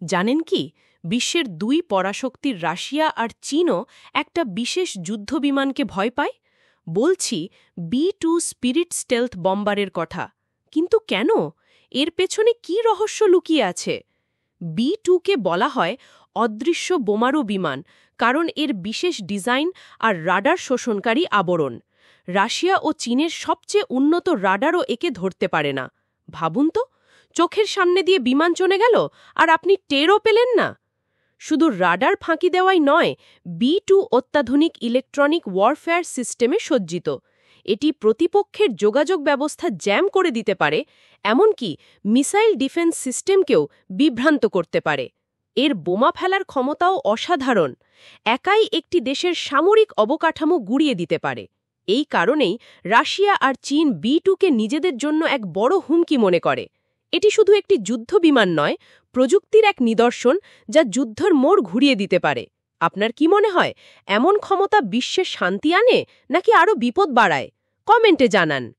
জানেন কি, বিশ্বের দুই পরাশক্তির রাশিয়া আর চীনও একটা বিশেষ যুদ্ধবিমানকে ভয় পায়। বলছি B-2 স্পিরিট স্টেলথ বম্বারের কথা। কিন্তু কেন? এর পেছনে কি রহস্য লুকিয়ে আছে? B-2কে বলা হয় অদৃশ্য বোমারু বিমান, কারণ এর বিশেষ ডিজাইন আর রাডার শোষণকারী আবরণ। রাশিয়া ও চীনের সবচেয়ে উন্নত রাডারও একে ধরতে পারে না। ভাবুন তো, চোখের সামনে দিয়ে বিমান চলে গেল আর আপনি টেরও পেলেন না। শুধু রাডার ফাঁকি দেওয়াই নয়, B-2 অত্যাধুনিক ইলেকট্রনিক ওয়ারফেয়ার সিস্টেমে সজ্জিত। এটি প্রতিপক্ষের যোগাযোগ ব্যবস্থা জ্যাম করে দিতে পারে, এমনকি মিসাইল ডিফেন্স সিস্টেমকেও বিভ্রান্ত করতে পারে। এর বোমা ফেলার ক্ষমতাও অসাধারণ। একাই একটি দেশের সামরিক অবকাঠামো গুঁড়িয়ে দিতে পারে। এই কারণেই রাশিয়া আর চীন B-2কে নিজেদের জন্য এক বড় হুমকি মনে করে। এটি শুধু একটি যুদ্ধ বিমান নয়, প্রযুক্তির এক নিদর্শন যা যুদ্ধের মোড় ঘুরিয়ে দিতে পারে। আপনার কি মনে হয়, এমন ক্ষমতা বিশ্বে শান্তি আনে নাকি আরও বিপদ বাড়ায়? কমেন্টে জানান।